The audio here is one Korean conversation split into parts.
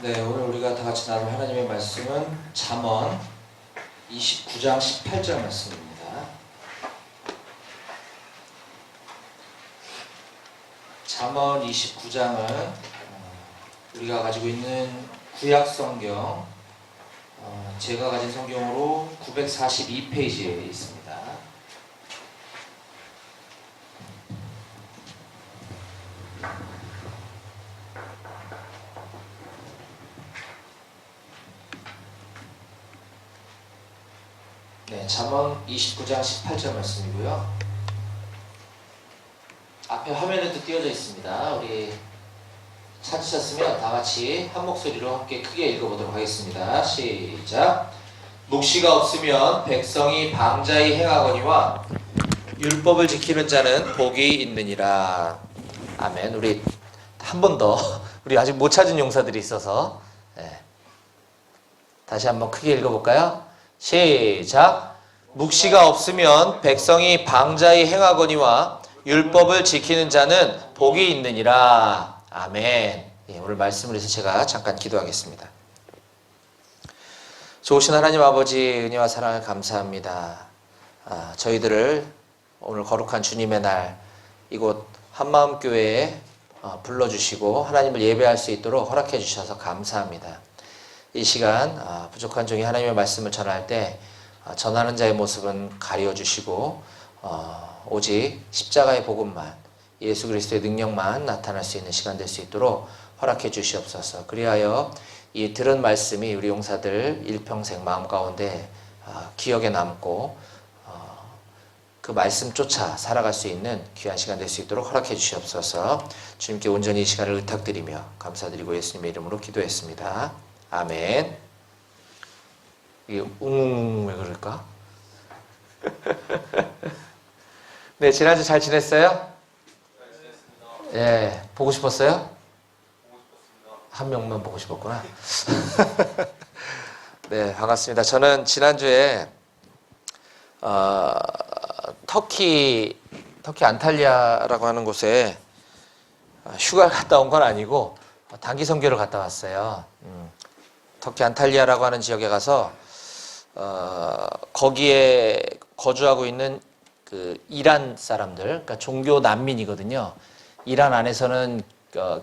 네, 오늘 우리가 다 같이 나눌 하나님의 말씀은 잠언 29장 18절 말씀입니다. 잠언 29장은 우리가 가지고 있는 구약 성경, 제가 가진 성경으로 942페이지에 있습니다. 네, 잠언 29장 18절 말씀이고요. 앞에 화면에도 띄어져 있습니다. 우리 찾으셨으면 다 같이 한 목소리로 함께 크게 읽어보도록 하겠습니다. 시작. 묵시가 없으면 백성이 방자히 행하거니와 율법을 지키는 자는 복이 있느니라. 아멘. 우리 한 번 더, 우리 아직 못 찾은 용사들이 있어서 다시 한번 크게 읽어볼까요? 시작. 묵시가 없으면 백성이 방자히 행하거니와 율법을 지키는 자는 복이 있느니라. 아멘. 오늘 말씀을 해서 제가 잠깐 기도하겠습니다. 좋으신 하나님 아버지, 은혜와 사랑을 감사합니다. 저희들을 오늘 거룩한 주님의 날 이곳 한마음교회에 불러주시고 하나님을 예배할 수 있도록 허락해 주셔서 감사합니다. 이 시간 부족한 종이 하나님의 말씀을 전할 때 전하는 자의 모습은 가려주시고 오직 십자가의 복음만, 예수 그리스도의 능력만 나타날 수 있는 시간 될 수 있도록 허락해 주시옵소서. 그리하여 이 들은 말씀이 우리 용사들 일평생 마음 가운데 기억에 남고 그 말씀 쫓아 살아갈 수 있는 귀한 시간 될 수 있도록 허락해 주시옵소서. 주님께 온전히 이 시간을 의탁드리며 감사드리고 예수님의 이름으로 기도했습니다. 아멘. 이게 왜 그럴까? 네, 지난주 잘 지냈어요? 잘 지냈습니다. 예, 보고 싶었어요? 보고 싶었습니다. 한 명만 보고 싶었구나. 네, 반갑습니다. 저는 지난주에 터키 안탈리아라고 하는 곳에 휴가를 갔다 온 건 아니고 단기 선교를 갔다 왔어요. 터키 안탈리아라고 하는 지역에 가서 거기에 거주하고 있는 그 이란 사람들, 그러니까 종교 난민이거든요. 이란 안에서는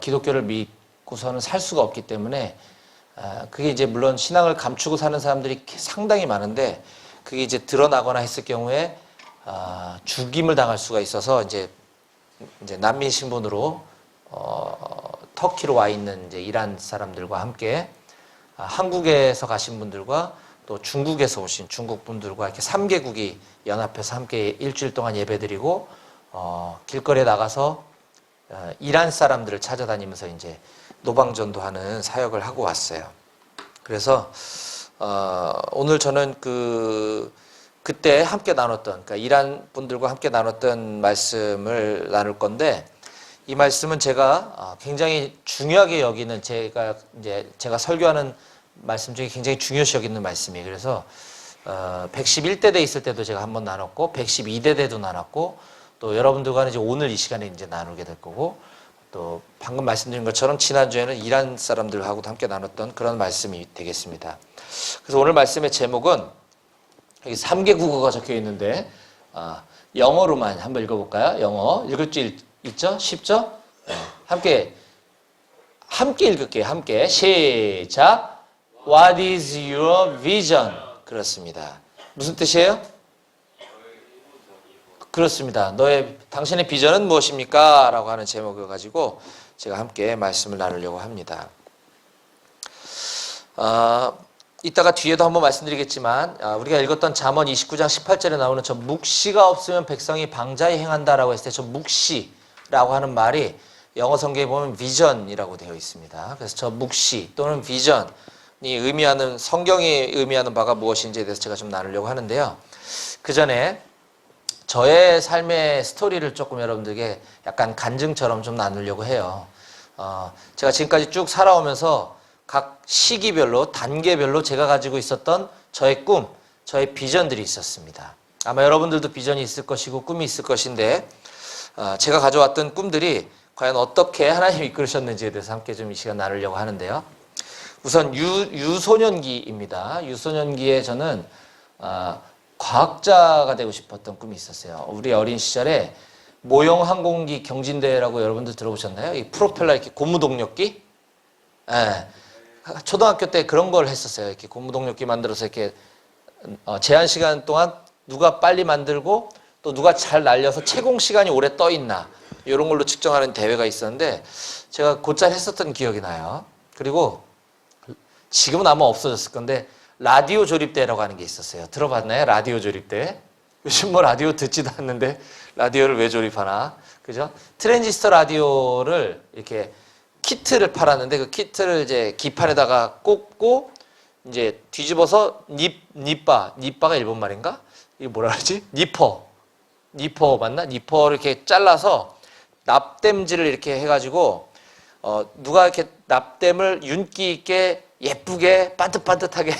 기독교를 믿고서는 살 수가 없기 때문에 그게 이제 물론 신앙을 감추고 사는 사람들이 상당히 많은데 그게 이제 드러나거나 했을 경우에 죽임을 당할 수가 있어서 이제 난민 신분으로 터키로 와 있는 이제 이란 사람들과 함께 한국에서 가신 분들과 또 중국에서 오신 중국 분들과 이렇게 3개국이 연합해서 함께 일주일 동안 예배드리고 길거리에 나가서 이란 사람들을 찾아다니면서 이제 노방전도하는 사역을 하고 왔어요. 그래서 오늘 저는 그때 함께 나눴던, 그러니까 이란 분들과 함께 나눴던 말씀을 나눌 건데 이 말씀은 제가 굉장히 중요하게 여기는 제가 설교하는 말씀 중에 굉장히 중요시 여기는 말씀이에요. 그래서 111대 때 있을 때도 제가 한번 나눴고 112대 때도 나눴고 또 여러분들과는 이제 오늘 이 시간에 이제 나누게 될 거고 또 방금 말씀드린 것처럼 지난주에는 이란 사람들하고도 함께 나눴던 그런 말씀이 되겠습니다. 그래서 오늘 말씀의 제목은 여기 3개 국어가 적혀 있는데 영어로만 한번 읽어볼까요? 영어 읽을 줄 있죠? 쉽죠? 네. 함께 읽을게요. 함께 시작. What is your vision? 그렇습니다. 무슨 뜻이에요? 그렇습니다. 당신의 비전은 무엇입니까? 라고 하는 제목을 가지고 제가 함께 말씀을 나누려고 합니다. 이따가 뒤에도 한번 말씀드리겠지만 우리가 읽었던 잠언 29장 18절에 나오는 저 묵시가 없으면 백성이 방자히 행한다라고 했을 때 저 묵시라고 하는 말이 영어 성경에 보면 비전이라고 되어 있습니다. 그래서 저 묵시 또는 비전이 의미하는, 성경이 의미하는 바가 무엇인지에 대해서 제가 좀 나누려고 하는데요. 그 전에 저의 삶의 스토리를 조금 여러분들에게 약간 간증처럼 좀 나누려고 해요. 제가 지금까지 쭉 살아오면서 각 시기별로, 단계별로 제가 가지고 있었던 저의 꿈, 저의 비전들이 있었습니다. 아마 여러분들도 비전이 있을 것이고 꿈이 있을 것인데 제가 가져왔던 꿈들이 과연 어떻게 하나님이 이끌으셨는지에 대해서 함께 좀 이 시간 나누려고 하는데요. 우선 유소년기입니다. 유소년기에 저는 과학자가 되고 싶었던 꿈이 있었어요. 우리 어린 시절에 모형 항공기 경진대회라고 여러분들 들어보셨나요? 이 프로펠러 이렇게 고무동력기? 예. 초등학교 때 그런 걸 했었어요. 이렇게 고무동력기 만들어서 이렇게 제한 시간 동안 누가 빨리 만들고 또 누가 잘 날려서 채공 시간이 오래 떠 있나 이런 걸로 측정하는 대회가 있었는데 제가 곧잘 했었던 기억이 나요. 그리고 지금은 아마 없어졌을 건데 라디오 조립대라고 하는 게 있었어요. 들어봤나요? 라디오 조립대. 요즘 뭐 라디오 듣지도 않는데 라디오를 왜 조립하나? 그죠? 트랜지스터 라디오를 이렇게 키트를 팔았는데 그 키트를 이제 기판에다가 꽂고 이제 뒤집어서 니빠가 일본 말인가? 이게 뭐라 그러지? 니퍼 맞나? 니퍼를 이렇게 잘라서 납땜질을 이렇게 해가지고 누가 이렇게 납땜을 윤기 있게 예쁘게 반듯반듯하게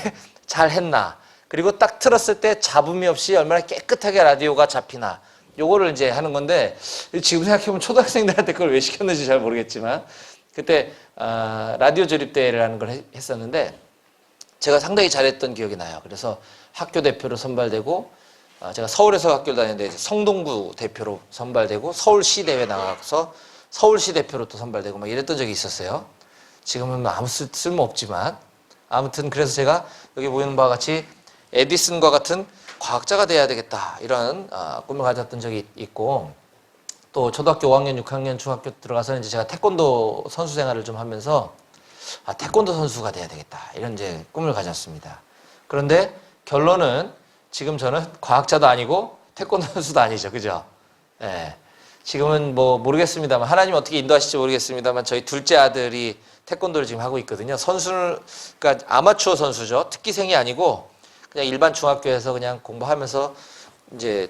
잘 했나? 그리고 딱 틀었을 때 잡음이 없이 얼마나 깨끗하게 라디오가 잡히나? 요거를 이제 하는 건데 지금 생각해보면 초등학생들한테 그걸 왜 시켰는지 잘 모르겠지만 그때 라디오 조립대회라는 걸 했었는데 제가 상당히 잘했던 기억이 나요. 그래서 학교 대표로 선발되고 제가 서울에서 학교를 다녔는데 성동구 대표로 선발되고 서울시 대회 나가서 서울시 대표로 또 선발되고 막 이랬던 적이 있었어요. 지금은 아무 쓸모 없지만 아무튼 그래서 제가 여기 보이는 바와 같이 에디슨과 같은 과학자가 돼야 되겠다 이런 꿈을 가졌던 적이 있고 또 초등학교 5학년, 6학년, 중학교 들어가서 이제 제가 태권도 선수 생활을 좀 하면서 태권도 선수가 돼야 되겠다 이런 이제 꿈을 가졌습니다. 그런데 결론은 지금 저는 과학자도 아니고 태권도 선수도 아니죠, 그죠? 예. 지금은 뭐 모르겠습니다만 하나님 어떻게 인도하실지 모르겠습니다만 저희 둘째 아들이 태권도를 지금 하고 있거든요. 그러니까 아마추어 선수죠. 특기생이 아니고 그냥 일반 중학교에서 그냥 공부하면서 이제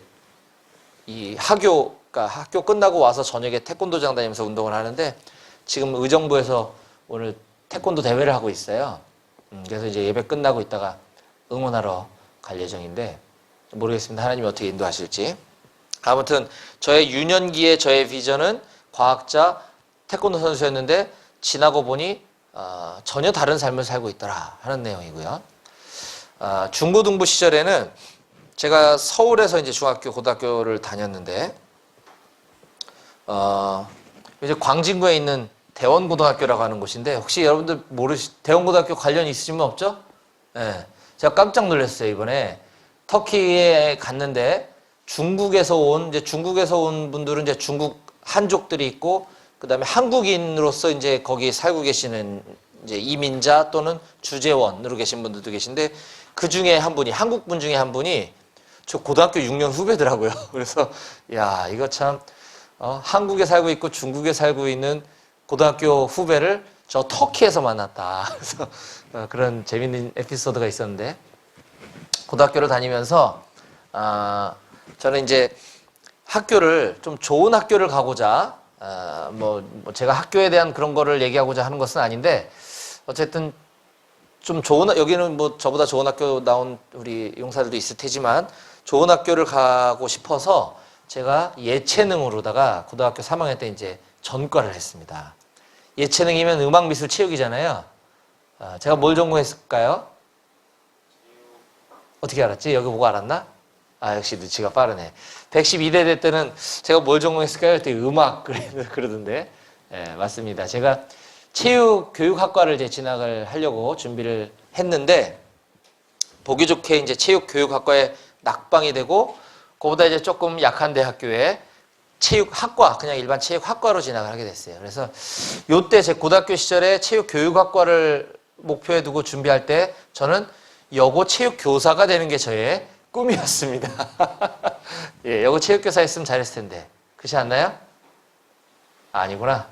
이 그러니까 학교 끝나고 와서 저녁에 태권도장 다니면서 운동을 하는데 지금 의정부에서 오늘 태권도 대회를 하고 있어요. 그래서 이제 예배 끝나고 있다가 응원하러 갈 예정인데 모르겠습니다. 하나님이 어떻게 인도하실지. 아무튼 저의 유년기의 저의 비전은 과학자, 태권도 선수였는데 지나고 보니 전혀 다른 삶을 살고 있더라 하는 내용이고요. 중고등부 시절에는 제가 서울에서 이제 중학교, 고등학교를 다녔는데 이제 광진구에 있는 대원고등학교라고 하는 곳인데 혹시 여러분들 대원고등학교 관련 있으시면 없죠? 네. 제가 깜짝 놀랐어요. 이번에 터키에 갔는데 중국에서 온 분들은 이제 중국 한족들이 있고 그다음에 한국인으로서 이제 거기 살고 계시는 이제 이민자 또는 주재원으로 계신 분들도 계신데 그 중에 한 분이 한국 분 중에 한 분이 저 고등학교 6년 후배더라고요. 그래서 야 이거 참 한국에 살고 있고 중국에 살고 있는 고등학교 후배를 저 터키에서 만났다. 그래서 그런 재밌는 에피소드가 있었는데 고등학교를 다니면서 저는 이제 학교를 좀 좋은 학교를 가고자 뭐 제가 학교에 대한 그런 거를 얘기하고자 하는 것은 아닌데 어쨌든 좀 좋은 여기는 뭐 저보다 좋은 학교 나온 우리 용사들도 있을 테지만 좋은 학교를 가고 싶어서 제가 예체능으로다가 고등학교 3학년 때 이제 전과를 했습니다. 예체능이면 음악, 미술, 체육이잖아요. 제가 뭘 전공했을까요? 어떻게 알았지? 여기 보고 알았나? 역시 눈치가 빠르네. 112대 대 때는 제가 뭘 전공했을까요? 그때 음악 그러던데. 네, 맞습니다. 제가 체육교육학과를 이제 진학을 하려고 준비를 했는데 보기 좋게 이제 체육교육학과에 낙방이 되고 그보다 이제 조금 약한 대학교에 체육학과, 그냥 일반 체육학과로 진학을 하게 됐어요. 그래서 요때 제 고등학교 시절에 체육교육학과를 목표에 두고 준비할 때 저는 여고 체육교사가 되는 게 저의 꿈이었습니다. 예, 여고 체육교사 했으면 잘했을 텐데. 그렇지 않나요? 아니구나.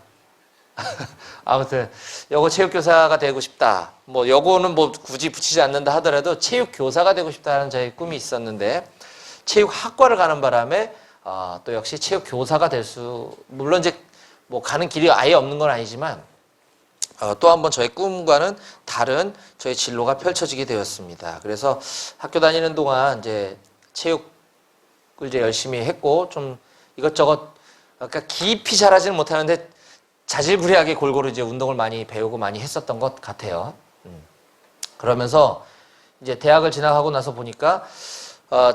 아무튼 여고 체육교사가 되고 싶다. 뭐 여고는 뭐 굳이 붙이지 않는다 하더라도 체육교사가 되고 싶다는 저의 꿈이 있었는데 체육학과를 가는 바람에 또 역시 체육교사가 물론 이제 뭐 가는 길이 아예 없는 건 아니지만 또 한 번 저의 꿈과는 다른 저의 진로가 펼쳐지게 되었습니다. 그래서 학교 다니는 동안 이제 체육을 이제 열심히 했고 좀 이것저것 그러니까 깊이 잘하지는 못하는데 자질구레하게 골고루 이제 운동을 많이 배우고 많이 했었던 것 같아요. 그러면서 이제 대학을 진학하고 나서 보니까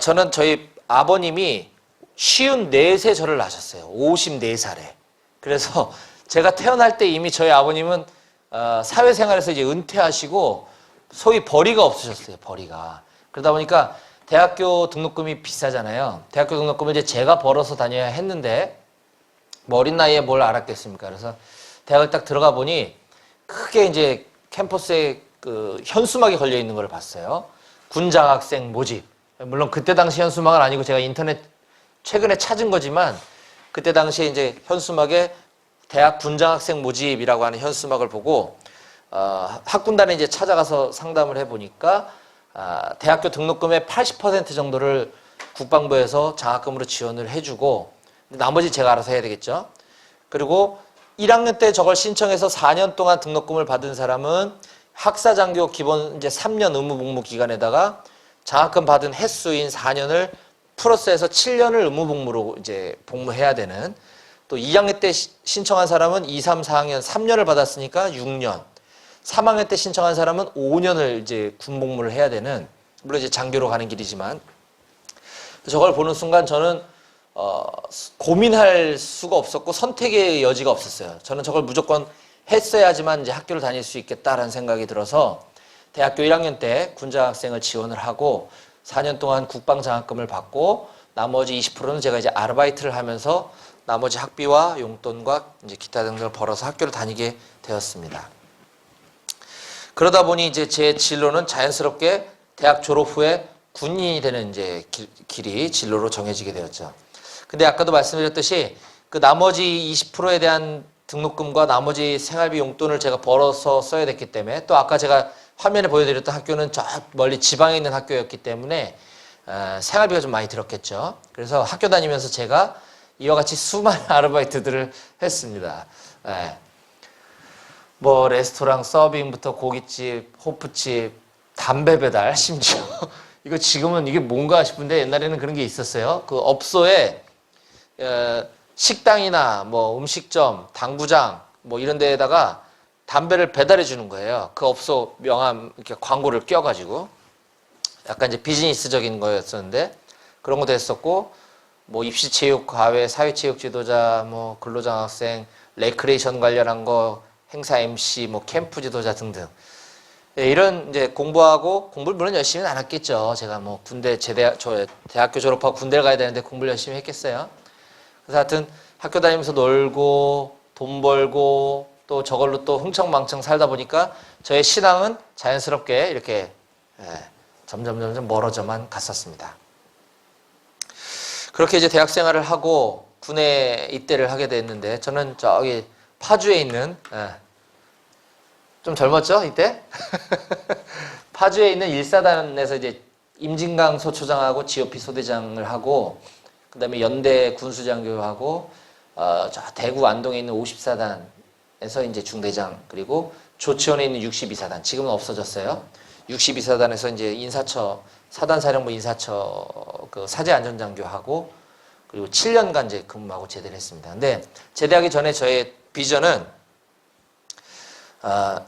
저는 저희 아버님이 54세 저를 낳으셨어요. 54살에. 그래서 제가 태어날 때 이미 저희 아버님은 사회생활에서 이제 은퇴하시고 소위 벌이가 없으셨어요. 벌이가. 그러다 보니까 대학교 등록금이 비싸잖아요. 대학교 등록금을 이제 제가 벌어서 다녀야 했는데 뭐 어린 나이에 뭘 알았겠습니까? 그래서 대학을 딱 들어가 보니 크게 이제 캠퍼스에 그 현수막이 걸려 있는 걸 봤어요. 군장학생 모집. 물론 그때 당시 현수막은 아니고 제가 인터넷 최근에 찾은 거지만 그때 당시에 이제 현수막에 대학 군장학생 모집이라고 하는 현수막을 보고 학군단에 이제 찾아가서 상담을 해보니까 대학교 등록금의 80% 정도를 국방부에서 장학금으로 지원을 해주고 나머지 제가 알아서 해야 되겠죠. 그리고 1학년 때 저걸 신청해서 4년 동안 등록금을 받은 사람은 학사장교 기본 이제 3년 의무 복무 기간에다가 장학금 받은 횟수인 4년을 플러스해서 7년을 의무 복무로 이제 복무해야 되는, 또 2학년 때 신청한 사람은 2, 3, 4학년 3년을 받았으니까 6년, 3학년 때 신청한 사람은 5년을 이제 군 복무를 해야 되는, 물론 이제 장교로 가는 길이지만 저걸 보는 순간 저는 고민할 수가 없었고 선택의 여지가 없었어요. 저는 저걸 무조건 했어야지만 이제 학교를 다닐 수 있겠다라는 생각이 들어서 대학교 1학년 때 군장학생을 지원을 하고 4년 동안 국방장학금을 받고 나머지 20%는 제가 이제 아르바이트를 하면서 나머지 학비와 용돈과 이제 기타 등등을 벌어서 학교를 다니게 되었습니다. 그러다 보니 이제 제 진로는 자연스럽게 대학 졸업 후에 군인이 되는 이제 길이 진로로 정해지게 되었죠. 근데 아까도 말씀드렸듯이 그 나머지 20%에 대한 등록금과 나머지 생활비 용돈을 제가 벌어서 써야 됐기 때문에, 또 아까 제가 화면에 보여드렸던 학교는 저 멀리 지방에 있는 학교였기 때문에 생활비가 좀 많이 들었겠죠. 그래서 학교 다니면서 제가 이와 같이 수많은 아르바이트들을 했습니다. 뭐 레스토랑 서빙부터 고깃집, 호프집, 담배 배달, 심지어 이거 지금은 이게 뭔가 싶은데 옛날에는 그런 게 있었어요. 그 업소에 식당이나 뭐 음식점, 당구장 뭐 이런 데에다가 담배를 배달해 주는 거예요. 그 업소 명함 이렇게 광고를 껴가지고 약간 이제 비즈니스적인 거였었는데 그런 것도 했었고, 뭐 입시체육 과외, 사회체육 지도자, 뭐 근로장학생, 레크레이션 관련한 거, 행사 MC, 뭐 캠프 지도자 등등. 이런 이제 공부하고, 공부를 물론 열심히는 안 했겠죠. 제가 뭐 군대 대학교 졸업하고 군대를 가야 되는데 공부를 열심히 했겠어요. 그래서 하여튼 학교 다니면서 놀고 돈 벌고 또 저걸로 또 흥청망청 살다 보니까 저의 신앙은 자연스럽게 이렇게 점점 멀어져만 갔었습니다. 그렇게 이제 대학 생활을 하고 군에 입대를 하게 됐는데, 저는 저기 파주에 있는, 좀 젊었죠 이때? 파주에 있는 1사단에서 이제 임진강 소초장하고 GOP 소대장을 하고, 그 다음에 연대 군수장교하고 저 대구 안동에 있는 50사단에서 이제 중대장, 그리고 조치원에 있는 62사단, 지금은 없어졌어요. 62사단에서 이제 인사처, 사단사령부 인사처 그 사제안전장교하고, 그리고 7년간 이제 근무하고 제대를 했습니다. 근데 제대하기 전에 저의 비전은,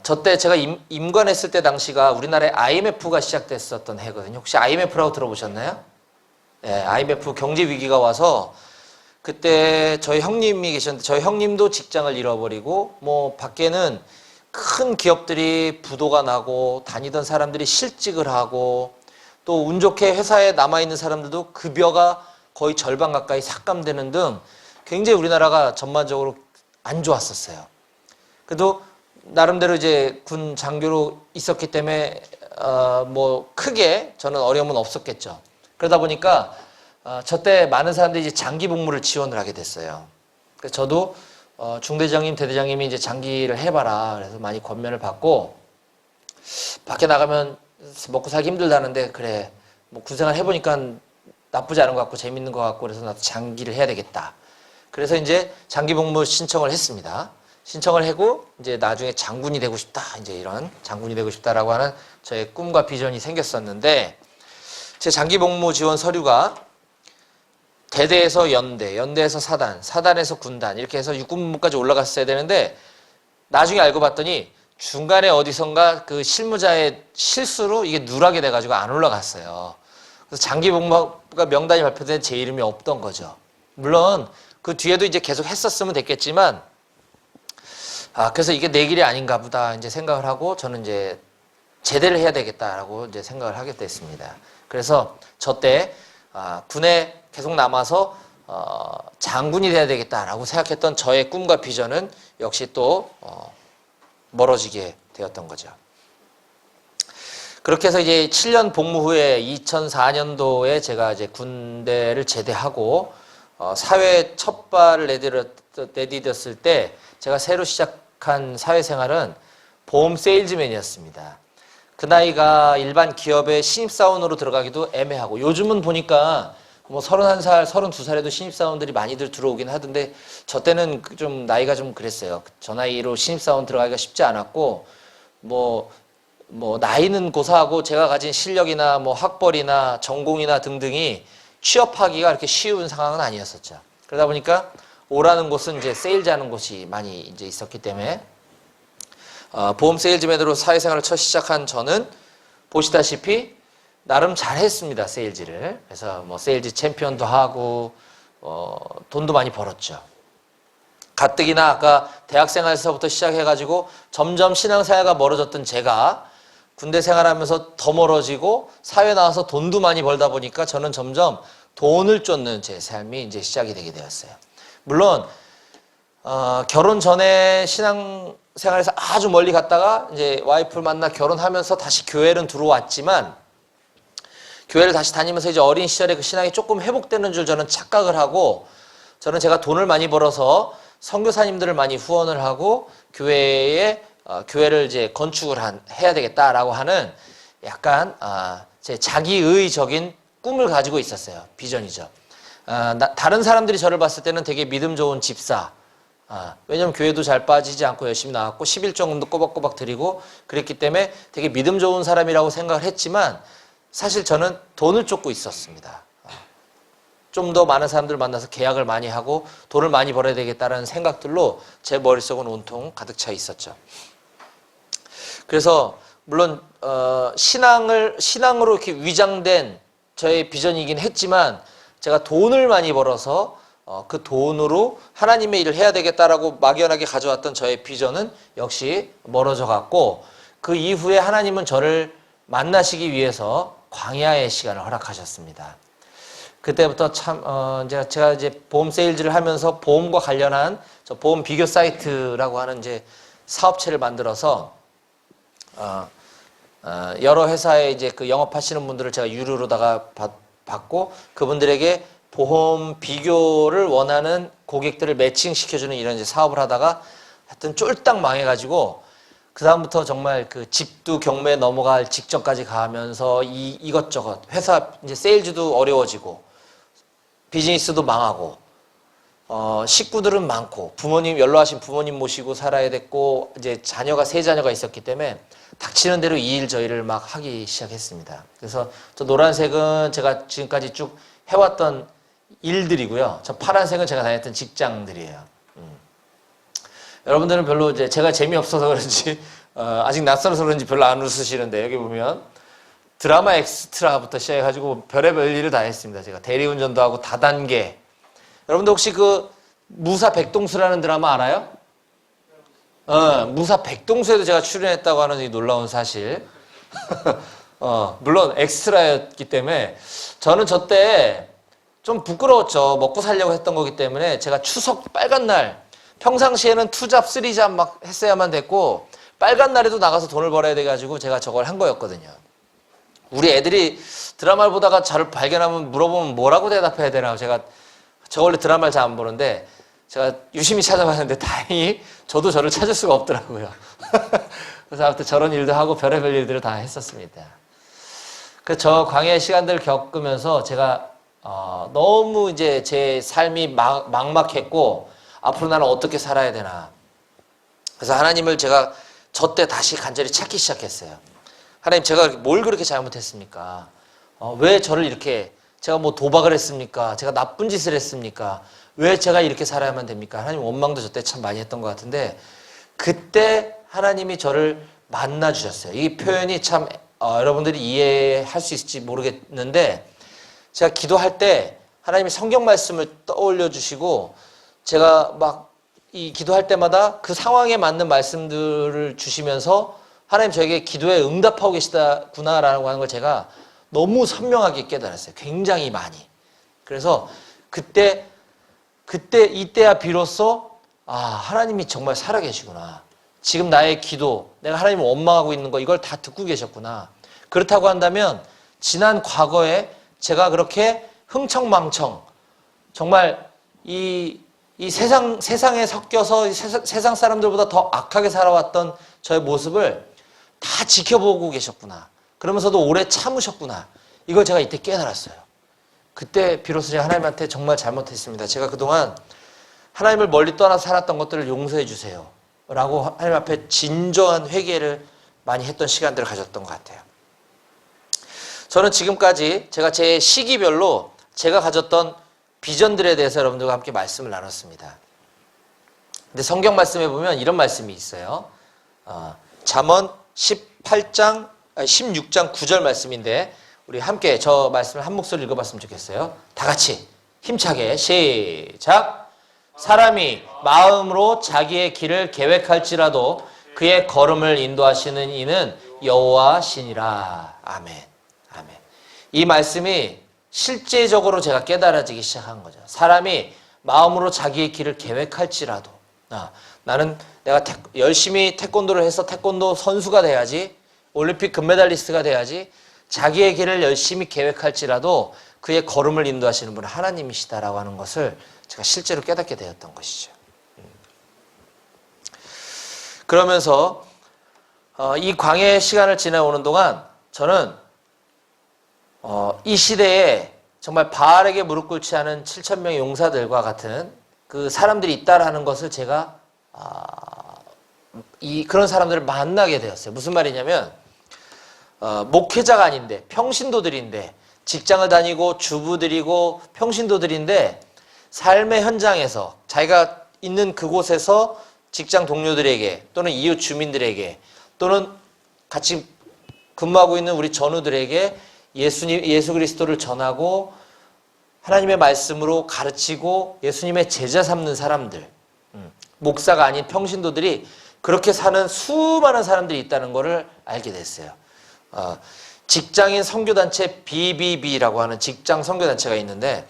저 때 제가 임관했을 때 당시가 우리나라에 IMF가 시작됐었던 해거든요. 혹시 IMF라고 들어보셨나요? 네, IMF 경제 위기가 와서 그때 저희 형님이 계셨는데, 저희 형님도 직장을 잃어버리고 뭐 밖에는 큰 기업들이 부도가 나고 다니던 사람들이 실직을 하고, 또 운 좋게 회사에 남아있는 사람들도 급여가 거의 절반 가까이 삭감되는 등 굉장히 우리나라가 전반적으로 안 좋았었어요. 그래도 나름대로 이제 군 장교로 있었기 때문에 뭐 크게 저는 어려움은 없었겠죠. 그러다 보니까 저 때 많은 사람들이 이제 장기 복무를 지원을 하게 됐어요. 그래서 저도 중대장님, 대대장님이 이제 장기를 해봐라 그래서 많이 권면을 받고, 밖에 나가면 먹고 살기 힘들다는데 그래 뭐 군생활 해보니까 나쁘지 않은 것 같고 재밌는 것 같고, 그래서 나도 장기를 해야 되겠다. 그래서 이제 장기 복무 신청을 했습니다. 신청을 하고 이제 나중에 장군이 되고 싶다, 이제 이런 장군이 되고 싶다라고 하는 저의 꿈과 비전이 생겼었는데, 제 장기 복무 지원 서류가 대대에서 연대, 연대에서 사단, 사단에서 군단 이렇게 해서 육군부까지 올라갔어야 되는데, 나중에 알고 봤더니 중간에 어디선가 그 실무자의 실수로 이게 누락이 돼가지고 안 올라갔어요. 그래서 장기 복무가 명단이 발표된 제 이름이 없던 거죠. 물론 그 뒤에도 이제 계속 했었으면 됐겠지만, 그래서 이게 내 길이 아닌가 보다 이제 생각을 하고 저는 이제 제대를 해야 되겠다라고 이제 생각을 하게 됐습니다. 그래서 저 때 군에 계속 남아서 장군이 돼야 되겠다라고 생각했던 저의 꿈과 비전은 역시 또 멀어지게 되었던 거죠. 그렇게 해서 이제 7년 복무 후에 2004년도에 제가 이제 군대를 제대하고 사회에 첫 발을 내디뎠을 때 제가 새로 시작한 사회생활은 보험 세일즈맨이었습니다. 그 나이가 일반 기업의 신입사원으로 들어가기도 애매하고, 요즘은 보니까 뭐 31살, 32살에도 신입사원들이 많이들 들어오긴 하던데 저 때는 좀 나이가 좀 그랬어요. 저 나이로 신입사원 들어가기가 쉽지 않았고, 뭐 나이는 고사하고 제가 가진 실력이나 뭐 학벌이나 전공이나 등등이 취업하기가 그렇게 쉬운 상황은 아니었었죠. 그러다 보니까 오라는 곳은 이제 세일즈하는 곳이 많이 이제 있었기 때문에 보험 세일즈맨으로 사회생활을 첫 시작한 저는 보시다시피 나름 잘했습니다, 세일즈를. 그래서 뭐 세일즈 챔피언도 하고 돈도 많이 벌었죠. 가뜩이나 아까 대학생활에서부터 시작해가지고 점점 신앙생활과 멀어졌던 제가 군대 생활하면서 더 멀어지고 사회 나와서 돈도 많이 벌다 보니까 저는 점점 돈을 쫓는 제 삶이 이제 시작이 되게 되었어요. 물론 결혼 전에 신앙생활에서 아주 멀리 갔다가 이제 와이프를 만나 결혼하면서 다시 교회는 들어왔지만, 교회를 다시 다니면서 이제 어린 시절에 그 신앙이 조금 회복되는 줄 저는 착각을 하고, 저는 제가 돈을 많이 벌어서 선교사님들을 많이 후원을 하고 교회를 이제 건축을 해야 되겠다라고 하는 약간 제 자기의적인 꿈을 가지고 있었어요. 비전이죠. 다른 사람들이 저를 봤을 때는 되게 믿음 좋은 집사, 왜냐면 교회도 잘 빠지지 않고 열심히 나왔고 11조금도 꼬박꼬박 드리고 그랬기 때문에 되게 믿음 좋은 사람이라고 생각을 했지만, 사실 저는 돈을 쫓고 있었습니다. 좀 더 많은 사람들을 만나서 계약을 많이 하고 돈을 많이 벌어야 되겠다는 생각들로 제 머릿속은 온통 가득 차 있었죠. 그래서 물론 신앙으로 이렇게 위장된 저의 비전이긴 했지만, 제가 돈을 많이 벌어서 그 돈으로 하나님의 일을 해야 되겠다라고 막연하게 가져왔던 저의 비전은 역시 멀어져 갔고, 그 이후에 하나님은 저를 만나시기 위해서 광야의 시간을 허락하셨습니다. 그때부터 참 제가 이제 보험 세일즈를 하면서 보험과 관련한 저 보험 비교 사이트라고 하는 이제 사업체를 만들어서 여러 회사에 이제 그 영업하시는 분들을 제가 유료로다가 받고 그분들에게 보험 비교를 원하는 고객들을 매칭시켜주는 이런 이제 사업을 하다가 하여튼 쫄딱 망해가지고, 그 다음부터 정말 그 집도 경매에 넘어갈 직전까지 가면서 이것저것 회사 이제 세일즈도 어려워지고 비즈니스도 망하고 식구들은 많고 부모님 연로하신 부모님 모시고 살아야 됐고 이제 세 자녀가 있었기 때문에 닥치는 대로 이 일 저 일을 막 하기 시작했습니다. 그래서 저 노란색은 제가 지금까지 쭉 해왔던 일들이고요. 저 파란색은 제가 다녔던 직장들이에요. 여러분들은 별로 이제 제가 재미없어서 그런지 아직 낯설어서 그런지 별로 안 웃으시는데, 여기 보면 드라마 엑스트라부터 시작해가지고 별의별 일을 다 했습니다. 제가 대리운전도 하고 다단계. 여러분들 혹시 그 무사 백동수라는 드라마 알아요? 무사 백동수에도 제가 출연했다고 하는 이 놀라운 사실. 물론 엑스트라였기 때문에 저는 저 때 좀 부끄러웠죠. 먹고 살려고 했던 거기 때문에 제가 추석 빨간 날, 평상시에는 투잡, 쓰리잡 막 했어야만 됐고 빨간 날에도 나가서 돈을 벌어야 돼가지고 제가 저걸 한 거였거든요. 우리 애들이 드라마를 보다가 저를 발견하면 물어보면 뭐라고 대답해야 되나, 제가 저 원래 드라마를 잘 안 보는데 제가 유심히 찾아봤는데 다행히 저도 저를 찾을 수가 없더라고요. 그래서 아무튼 저런 일도 하고 별의별 일들을 다 했었습니다. 그래서 저 광야의 시간들을 겪으면서 제가 너무 이제 제 삶이 막막했고 앞으로 나는 어떻게 살아야 되나. 그래서 하나님을 제가 저 때 다시 간절히 찾기 시작했어요. 하나님, 제가 뭘 그렇게 잘못했습니까? 왜 저를 이렇게, 제가 뭐 도박을 했습니까? 제가 나쁜 짓을 했습니까? 왜 제가 이렇게 살아야만 됩니까? 하나님 원망도 저 때 참 많이 했던 것 같은데, 그때 하나님이 저를 만나 주셨어요. 이 표현이 참 여러분들이 이해할 수 있을지 모르겠는데 제가 기도할 때 하나님이 성경 말씀을 떠올려 주시고 제가 막 이 기도할 때마다 그 상황에 맞는 말씀들을 주시면서 하나님 저에게 기도에 응답하고 계시다구나라고 하는 걸 제가 너무 선명하게 깨달았어요. 굉장히 많이. 그래서 그때 이때야 비로소 하나님이 정말 살아계시구나. 지금 나의 기도, 내가 하나님을 원망하고 있는 거 이걸 다 듣고 계셨구나. 그렇다고 한다면 지난 과거에 제가 그렇게 흥청망청 정말 이 세상에 섞여서 세상 사람들보다 더 악하게 살아왔던 저의 모습을 다 지켜보고 계셨구나. 그러면서도 오래 참으셨구나. 이걸 제가 이때 깨달았어요. 그때 비로소 제가 하나님한테 정말 잘못했습니다. 제가 그동안 하나님을 멀리 떠나서 살았던 것들을 용서해 주세요. 라고 하나님 앞에 진정한 회개를 많이 했던 시간들을 가졌던 것 같아요. 저는 지금까지 제가 제 시기별로 제가 가졌던 비전들에 대해서 여러분들과 함께 말씀을 나눴습니다. 근데 성경 말씀에 보면 이런 말씀이 있어요. 잠언 16장 9절 말씀인데 우리 함께 저 말씀을 한 목소리 읽어봤으면 좋겠어요. 다 같이 힘차게 시작. 사람이 마음으로 자기의 길을 계획할지라도 그의 걸음을 인도하시는 이는 여호와시니라. 아멘. 아멘. 이 말씀이 실제적으로 제가 깨달아지기 시작한 거죠. 사람이 마음으로 자기의 길을 계획할지라도 나는 내가 열심히 태권도를 해서 태권도 선수가 돼야지, 올림픽 금메달리스트가 돼야지, 자기의 길을 열심히 계획할지라도 그의 걸음을 인도하시는 분은 하나님이시다라고 하는 것을 제가 실제로 깨닫게 되었던 것이죠. 그러면서 이 광야의 시간을 지내오는 동안 저는 이 시대에 정말 바알에게 무릎 꿇지 않은 7,000명의 용사들과 같은 그 사람들이 있다라는 것을 제가 그런 사람들을 만나게 되었어요. 무슨 말이냐면 목회자가 아닌데 평신도들인데 직장을 다니고 주부들이고 평신도들인데 삶의 현장에서 자기가 있는 그곳에서 직장 동료들에게 또는 이웃 주민들에게 또는 같이 근무하고 있는 우리 전우들에게 예수 그리스도를 전하고 하나님의 말씀으로 가르치고 예수님의 제자 삼는 사람들, 목사가 아닌 평신도들이 그렇게 사는 수많은 사람들이 있다는 것을 알게 됐어요. 직장인 선교단체 BBB라고 하는 직장 선교단체가 있는데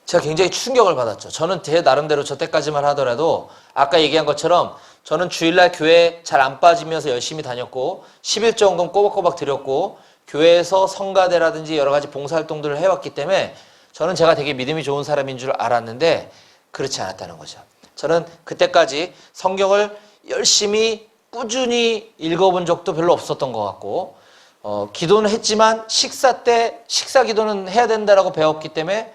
제가 굉장히 충격을 받았죠. 저는 제 나름대로 저 때까지만 하더라도 아까 얘기한 것처럼 저는 주일날 교회 잘 안 빠지면서 열심히 다녔고 11조원금 꼬박꼬박 드렸고 교회에서 성가대라든지 여러 가지 봉사활동들을 해왔기 때문에 저는 제가 되게 믿음이 좋은 사람인 줄 알았는데 그렇지 않았다는 거죠. 저는 그때까지 성경을 열심히 꾸준히 읽어본 적도 별로 없었던 것 같고 기도는 했지만 식사 기도는 해야 된다라고 배웠기 때문에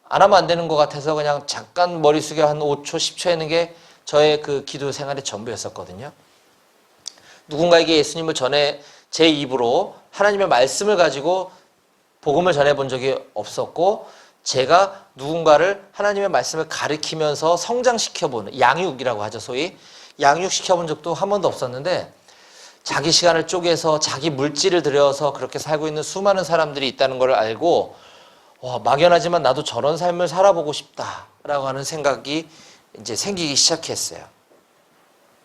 안 하면 안 되는 것 같아서 그냥 잠깐 머리 숙여 한 5초, 10초 하는 게 저의 그 기도 생활의 전부였었거든요. 누군가에게 예수님을 제 입으로 하나님의 말씀을 가지고 복음을 전해본 적이 없었고 제가 누군가를 하나님의 말씀을 가르치면서 성장시켜보는 양육이라고 하죠. 소위 양육시켜본 적도 한 번도 없었는데 자기 시간을 쪼개서 자기 물질을 들여서 그렇게 살고 있는 수많은 사람들이 있다는 걸 알고 막연하지만 나도 저런 삶을 살아보고 싶다라고 하는 생각이 이제 생기기 시작했어요.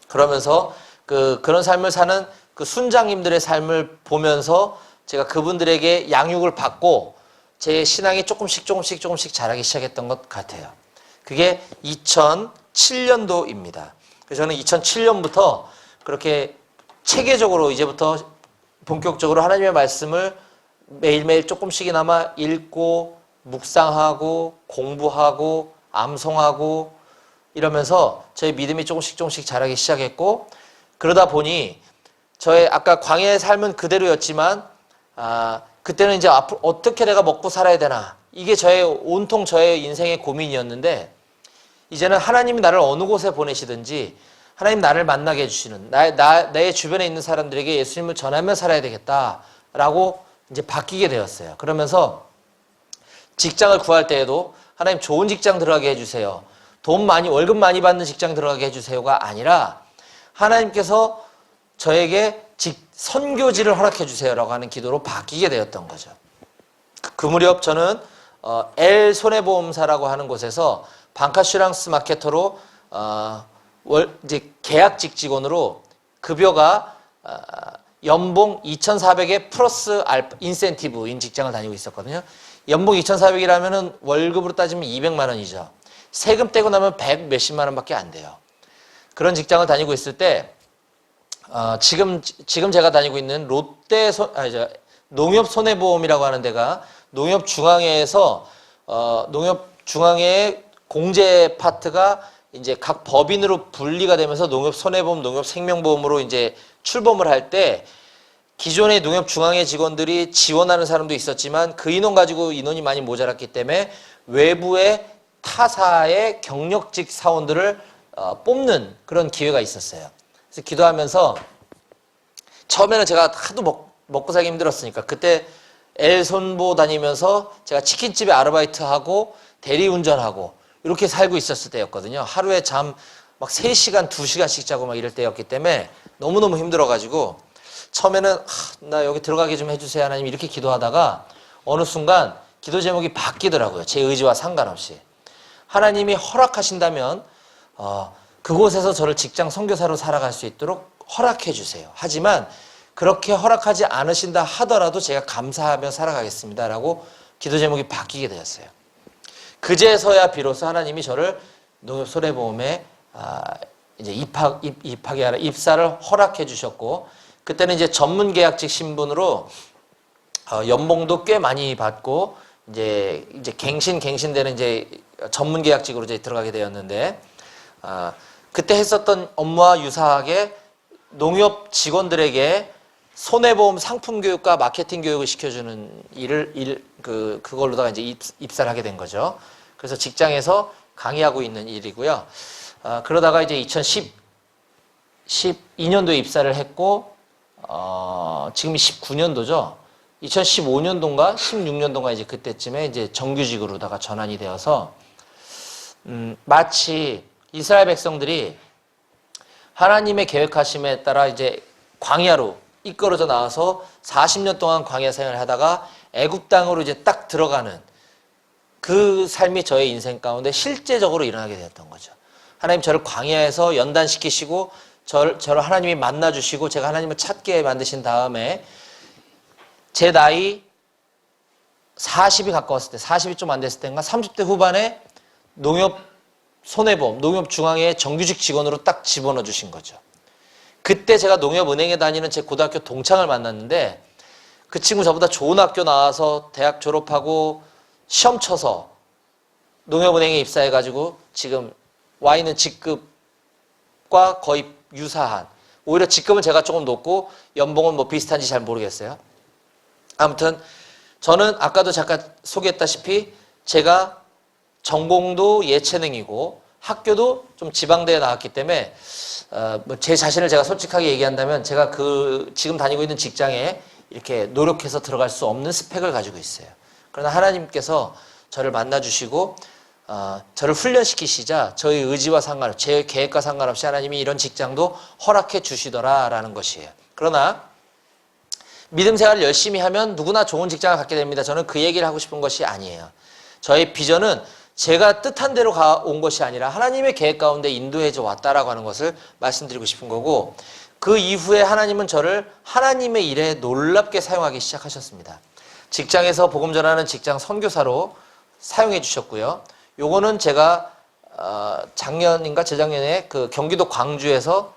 그러면서 그런 삶을 사는 그 순장님들의 삶을 보면서 제가 그분들에게 양육을 받고 제 신앙이 조금씩 자라기 시작했던 것 같아요. 그게 2007년도입니다. 그래서 저는 2007년부터 그렇게 체계적으로 이제부터 본격적으로 하나님의 말씀을 매일매일 조금씩이나마 읽고 묵상하고 공부하고 암송하고 이러면서 저의 믿음이 조금씩 자라기 시작했고 그러다 보니 저의 아까 광야의 삶은 그대로였지만 그때는 이제 앞으로 어떻게 내가 먹고 살아야 되나 이게 온통 저의 인생의 고민이었는데 이제는 하나님이 나를 어느 곳에 보내시든지 하나님 나를 만나게 해주시는 내 주변에 있는 사람들에게 예수님을 전하며 살아야 되겠다라고 이제 바뀌게 되었어요. 그러면서 직장을 구할 때에도 하나님 좋은 직장 들어가게 해주세요. 월급 많이 받는 직장 들어가게 해주세요가 아니라 하나님께서 저에게 선교지를 허락해 주세요라고 하는 기도로 바뀌게 되었던 거죠. 그 무렵 저는 L 손해보험사라고 하는 곳에서 방카슈랑스 마케터로 이제 계약직 직원으로 급여가 연봉 2,400에 플러스 알파 인센티브인 직장을 다니고 있었거든요. 연봉 2,400이라면은 월급으로 따지면 200만 원이죠. 세금 떼고 나면 100 몇십만 원밖에 안 돼요. 그런 직장을 다니고 있을 때 지금 제가 다니고 있는 농협손해보험이라고 하는 데가 농협중앙회에서 농협중앙회의 공제 파트가 이제 각 법인으로 분리가 되면서 농협손해보험, 농협생명보험으로 이제 출범을 할 때 기존의 농협중앙회 직원들이 지원하는 사람도 있었지만 그 인원 가지고 인원이 많이 모자랐기 때문에 외부의 타사의 경력직 사원들을 뽑는 그런 기회가 있었어요. 그래서 기도하면서 처음에는 제가 하도 먹고 살기 힘들었으니까 그때 L손보 다니면서 제가 치킨집에 아르바이트하고 대리운전하고 이렇게 살고 있었을 때였거든요. 하루에 잠 막 3시간, 2시간씩 자고 막 이럴 때였기 때문에 너무너무 힘들어가지고 처음에는 나 여기 들어가게 좀 해주세요 하나님 이렇게 기도하다가 어느 순간 기도 제목이 바뀌더라고요. 제 의지와 상관없이. 하나님이 허락하신다면 그곳에서 저를 직장 선교사로 살아갈 수 있도록 허락해 주세요. 하지만 그렇게 허락하지 않으신다 하더라도 제가 감사하며 살아가겠습니다 라고 기도 제목이 바뀌게 되었어요. 그제서야 비로소 하나님이 저를 농협손해보험에 이제 입학이 아니라 입사를 허락해 주셨고 그때는 이제 전문계약직 신분으로 연봉도 꽤 많이 받고 이제 갱신되는 이제 전문계약직으로 이제 들어가게 되었는데 그때 했었던 업무와 유사하게 농협 직원들에게 손해보험 상품 교육과 마케팅 교육을 시켜주는 그걸로다가 이제 입사를 하게 된 거죠. 그래서 직장에서 강의하고 있는 일이고요. 그러다가 이제 2012년도에 입사를 했고, 지금이 19년도죠. 2015년도인가 16년도인가 이제 그때쯤에 이제 정규직으로다가 전환이 되어서, 마치 이스라엘 백성들이 하나님의 계획하심에 따라 이제 광야로 이끌어져 나와서 40년 동안 광야 생활을 하다가 애굽 땅으로 이제 딱 들어가는 그 삶이 저의 인생 가운데 실제적으로 일어나게 되었던 거죠. 하나님 저를 광야에서 연단시키시고 저를 하나님이 만나주시고 제가 하나님을 찾게 만드신 다음에 제 나이 40이 가까웠을 때 40이 좀 안 됐을 때인가 30대 후반에 농협손해보험, 농협중앙회 정규직 직원으로 딱 집어넣어 주신 거죠. 그때 제가 농협은행에 다니는 제 고등학교 동창을 만났는데 그 친구 저보다 좋은 학교 나와서 대학 졸업하고 시험 쳐서 농협은행에 입사해가지고 지금 와 있는 직급과 거의 유사한, 오히려 직급은 제가 조금 높고 연봉은 뭐 비슷한지 잘 모르겠어요. 아무튼 저는 아까도 잠깐 소개했다시피 제가 전공도 예체능이고 학교도 좀 지방대에 나왔기 때문에 제 자신을 제가 솔직하게 얘기한다면 제가 지금 다니고 있는 직장에 이렇게 노력해서 들어갈 수 없는 스펙을 가지고 있어요. 그러나 하나님께서 저를 만나주시고 저를 훈련시키시자 저의 의지와 상관없이 제 계획과 상관없이 하나님이 이런 직장도 허락해 주시더라라는 것이에요. 그러나 믿음 생활을 열심히 하면 누구나 좋은 직장을 갖게 됩니다. 저는 그 얘기를 하고 싶은 것이 아니에요. 저의 비전은 제가 뜻한 대로 온 것이 아니라 하나님의 계획 가운데 인도해져 왔다라고 하는 것을 말씀드리고 싶은 거고 그 이후에 하나님은 저를 하나님의 일에 놀랍게 사용하기 시작하셨습니다. 직장에서 복음 전하는 직장 선교사로 사용해 주셨고요. 요거는 제가 작년인가 재작년에 그 경기도 광주에서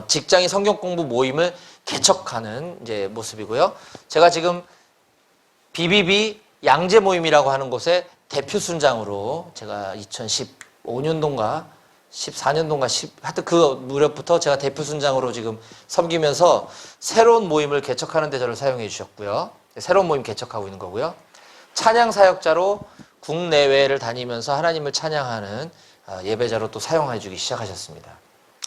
직장인 성경 공부 모임을 개척하는 이제 모습이고요. 제가 지금 BBB 양재 모임이라고 하는 곳에 대표 순장으로 제가 2015년도인가 14년도인가 하여튼 그 무렵부터 제가 대표 순장으로 지금 섬기면서 새로운 모임을 개척하는 데 저를 사용해 주셨고요. 새로운 모임 개척하고 있는 거고요. 찬양 사역자로 국내외를 다니면서 하나님을 찬양하는 예배자로 또 사용해 주기 시작하셨습니다.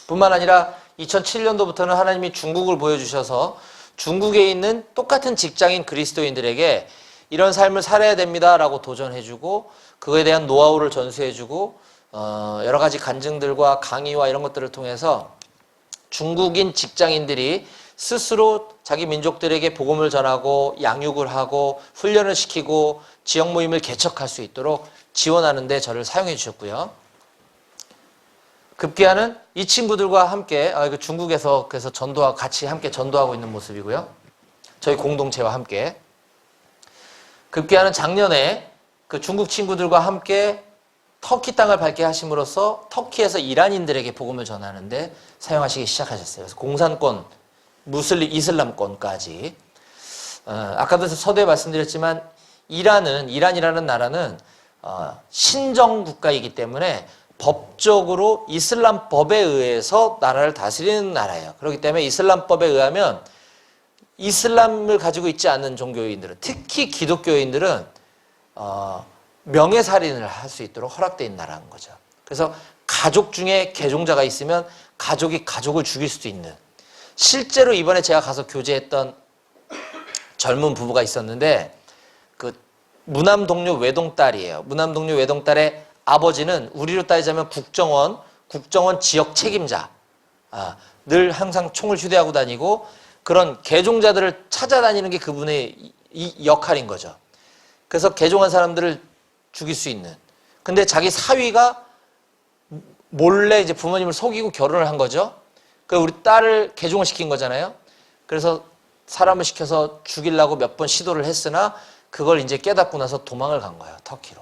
뿐만 아니라 2007년도부터는 하나님이 중국을 보여주셔서 중국에 있는 똑같은 직장인 그리스도인들에게 이런 삶을 살아야 됩니다라고 도전해주고 그거에 대한 노하우를 전수해주고 여러 가지 간증들과 강의와 이런 것들을 통해서 중국인 직장인들이 스스로 자기 민족들에게 복음을 전하고 양육을 하고 훈련을 시키고 지역 모임을 개척할 수 있도록 지원하는 데 저를 사용해 주셨고요. 급기야는 이 친구들과 함께 중국에서 그래서 같이 함께 전도하고 있는 모습이고요. 저희 공동체와 함께. 급기야는 작년에 그 중국 친구들과 함께 터키 땅을 밟게 하심으로써 터키에서 이란인들에게 복음을 전하는데 사용하시기 시작하셨어요. 그래서 공산권, 이슬람권까지. 아까도 서두에 말씀드렸지만 이란이라는 나라는 신정 국가이기 때문에 법적으로 이슬람법에 의해서 나라를 다스리는 나라예요. 그렇기 때문에 이슬람법에 의하면 이슬람을 가지고 있지 않는 종교인들은, 특히 기독교인들은 명예살인을 할 수 있도록 허락되어 있는 나라인 거죠. 그래서 가족 중에 개종자가 있으면 가족이 가족을 죽일 수도 있는, 실제로 이번에 제가 가서 교제했던 젊은 부부가 있었는데 그 무남 동료 외동딸이에요. 무남 동료 외동딸의 아버지는 우리로 따지자면 국정원 지역 책임자, 늘 항상 총을 휴대하고 다니고 그런 개종자들을 찾아다니는 게 그분의 이 역할인 거죠. 그래서 개종한 사람들을 죽일 수 있는. 근데 자기 사위가 몰래 이제 부모님을 속이고 결혼을 한 거죠. 그 우리 딸을 개종을 시킨 거잖아요. 그래서 사람을 시켜서 죽이려고 몇 번 시도를 했으나 그걸 이제 깨닫고 나서 도망을 간 거예요. 터키로.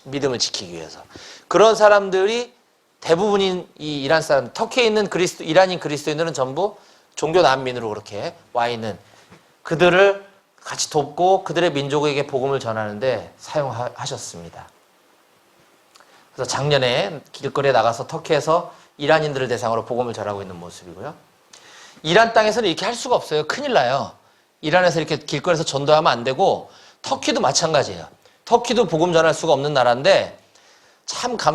믿음을 지키기 위해서. 그런 사람들이 대부분인 이 이란 사람, 터키에 있는 이란인 그리스도인들은 전부 종교 난민으로 그렇게 와 있는, 그들을 같이 돕고 그들의 민족에게 복음을 전하는데 사용하셨습니다. 그래서 작년에 길거리에 나가서 터키에서 이란인들을 대상으로 복음을 전하고 있는 모습이고요. 이란 땅에서는 이렇게 할 수가 없어요. 큰일 나요. 이란에서 이렇게 길거리에서 전도하면 안 되고, 터키도 마찬가지예요. 터키도 복음 전할 수가 없는 나라인데,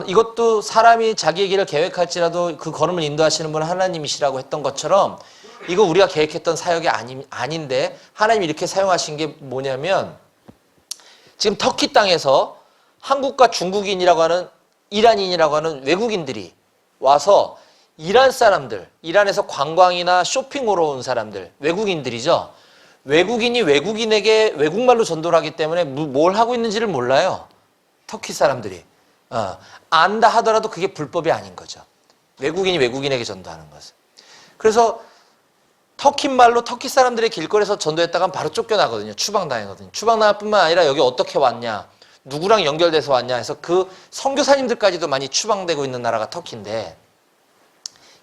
이것도 사람이 자기의 길을 계획할지라도 그 걸음을 인도하시는 분은 하나님이시라고 했던 것처럼 이거 우리가 계획했던 사역이 아닌데 하나님이 이렇게 사용하신 게 뭐냐면, 지금 터키 땅에서 한국과 중국인이라고 하는, 이란인이라고 하는 외국인들이 와서 이란 사람들, 이란에서 관광이나 쇼핑으로 온 사람들, 외국인들이죠. 외국인이 외국인에게 외국말로 전도를 하기 때문에 뭘 하고 있는지를 몰라요. 터키 사람들이. 안다 하더라도 그게 불법이 아닌 거죠. 외국인이 외국인에게 전도하는 것은. 그래서 터키 말로 터키 사람들의 길거리에서 전도했다가 바로 쫓겨나거든요. 추방당하거든요. 추방당할 뿐만 아니라 여기 어떻게 왔냐, 누구랑 연결돼서 왔냐 해서 그 선교사님들까지도 많이 추방되고 있는 나라가 터키인데,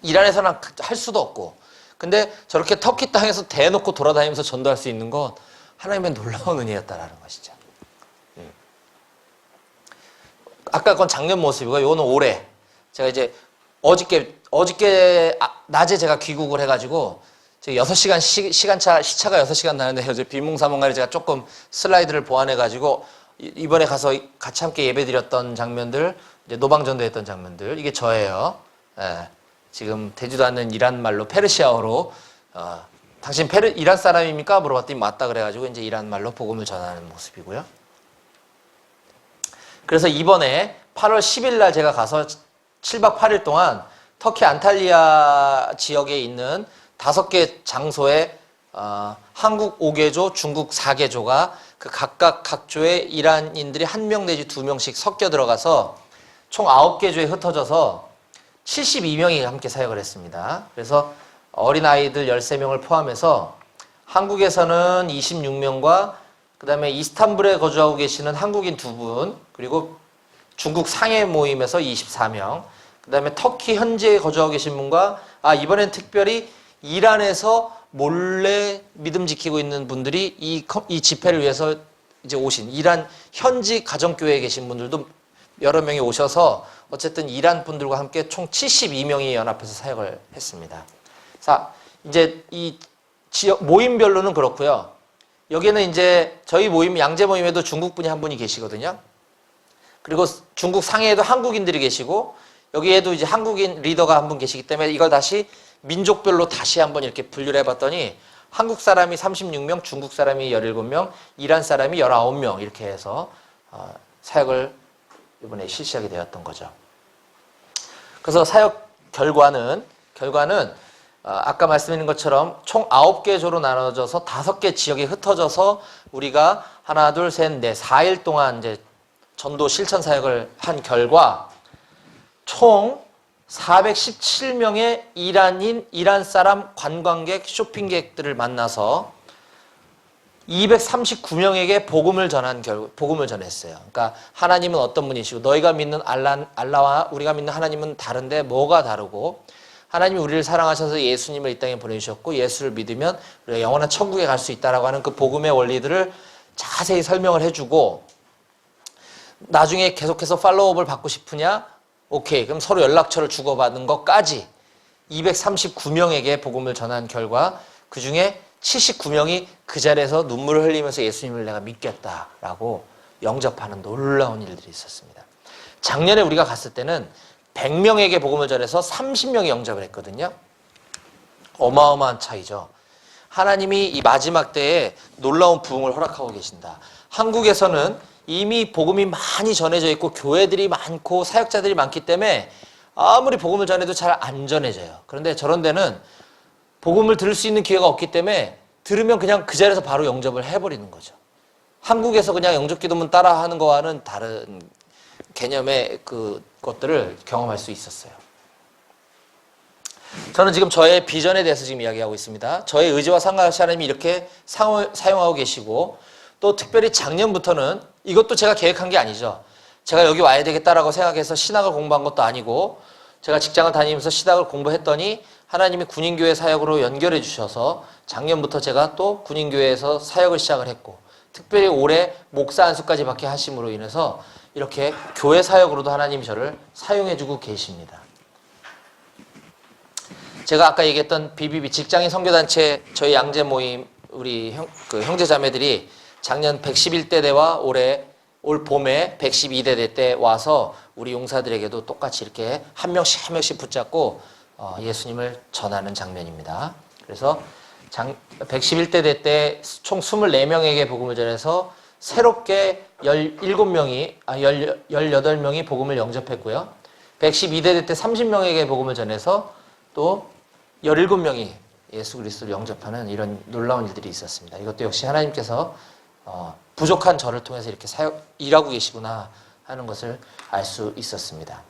이란에서는 할 수도 없고, 근데 저렇게 터키 땅에서 대놓고 돌아다니면서 전도할 수 있는 건 하나님의 놀라운 은혜였다라는 것이죠. 아까 건 작년 모습이고, 이거는 올해. 제가 이제 어저께 낮에 제가 귀국을 해가지고 6시간 시차가 6시간 나는데 어제 비몽사몽간에 제가 조금 슬라이드를 보완해가지고 이번에 가서 같이 함께 예배드렸던 장면들, 이제 노방전도 했던 장면들, 이게 저예요. 지금 되지도 않는 이란 말로, 페르시아어로 당신 이란 사람입니까? 물어봤더니 맞다 그래가지고 이제 이란 말로 복음을 전하는 모습이고요. 그래서 이번에 8월 10일 날 제가 가서 7박 8일 동안 터키 안탈리아 지역에 있는 5개 장소에 한국 5개조, 중국 4개조가 그 각각 각조의 이란인들이 1명 내지 2명씩 섞여 들어가서 총 9개 조에 흩어져서 72명이 함께 사역을 했습니다. 그래서 어린아이들 13명을 포함해서 한국에서는 26명과 그 다음에 이스탄불에 거주하고 계시는 한국인 2분, 그리고 중국 상해 모임에서 24명, 그 다음에 터키 현지에 거주하고 계신 분과, 이번엔 특별히 이란에서 몰래 믿음 지키고 있는 분들이 이 집회를 위해서 이제 오신 이란 현지 가정교회에 계신 분들도 여러 명이 오셔서 어쨌든 이란 분들과 함께 총 72명이 연합해서 사역을 했습니다. 자, 이제 이 지역 모임별로는 그렇고요. 여기는 이제 저희 모임, 양재 모임에도 중국 분이 한 분이 계시거든요. 그리고 중국 상해에도 한국인들이 계시고, 여기에도 이제 한국인 리더가 한 분 계시기 때문에 이걸 다시 민족별로 다시 한번 이렇게 분류를 해봤더니 한국 사람이 36명, 중국 사람이 17명, 이란 사람이 19명 이렇게 해서 사역을 이번에 실시하게 되었던 거죠. 그래서 사역 결과는 아까 말씀드린 것처럼 총 9개 조로 나눠져서 5개 지역에 흩어져서 우리가 하나, 둘, 셋, 넷, 4일 동안 이제 전도 실천 사역을 한 결과 총 417명의 이란 사람 관광객, 쇼핑객들을 만나서 239명에게 복음을 전했어요. 그러니까 하나님은 어떤 분이시고 너희가 믿는 알라와 우리가 믿는 하나님은 다른데 뭐가 다르고 하나님이 우리를 사랑하셔서 예수님을 이 땅에 보내주셨고 예수를 믿으면 우리가 영원한 천국에 갈 수 있다라고 하는 그 복음의 원리들을 자세히 설명을 해주고 나중에 계속해서 팔로우업을 받고 싶으냐? 오케이. 그럼 서로 연락처를 주고받은 것까지 239명에게 복음을 전한 결과 그 중에 79명이 그 자리에서 눈물을 흘리면서 예수님을 내가 믿겠다라고 영접하는 놀라운 일들이 있었습니다. 작년에 우리가 갔을 때는 100명에게 복음을 전해서 30명이 영접을 했거든요. 어마어마한 차이죠. 하나님이 이 마지막 때에 놀라운 부흥을 허락하고 계신다. 한국에서는 이미 복음이 많이 전해져 있고 교회들이 많고 사역자들이 많기 때문에 아무리 복음을 전해도 잘 안 전해져요. 그런데 저런 데는 복음을 들을 수 있는 기회가 없기 때문에 들으면 그냥 그 자리에서 바로 영접을 해버리는 거죠. 한국에서 그냥 영접기도문 따라하는 거와는 다른 개념의 것들을 경험할 수 있었어요. 저는 지금 저의 비전에 대해서 지금 이야기하고 있습니다. 저의 의지와 상관없이 하나님이 이렇게 사용하고 계시고 또 특별히 작년부터는 이것도 제가 계획한 게 아니죠. 제가 여기 와야 되겠다라고 생각해서 신학을 공부한 것도 아니고 제가 직장을 다니면서 신학을 공부했더니 하나님이 군인교회 사역으로 연결해 주셔서 작년부터 제가 또 군인교회에서 사역을 시작을 했고 특별히 올해 목사 안수까지 받게 하심으로 인해서 이렇게 교회 사역으로도 하나님이 저를 사용해 주고 계십니다. 제가 아까 얘기했던 BBB 직장인 선교단체 저희 양재 모임 우리 형제자매들이 작년 111대 대와 올 봄에 112대 대 때 와서 우리 용사들에게도 똑같이 이렇게 한 명씩 붙잡고 예수님을 전하는 장면입니다. 그래서 111대 대 때 총 24명에게 복음을 전해서 새롭게 18명이 복음을 영접했고요. 112대 대 때 30명에게 복음을 전해서 또 17명이 예수 그리스도를 영접하는 이런 놀라운 일들이 있었습니다. 이것도 역시 하나님께서 부족한 저를 통해서 이렇게 일하고 계시구나 하는 것을 알 수 있었습니다.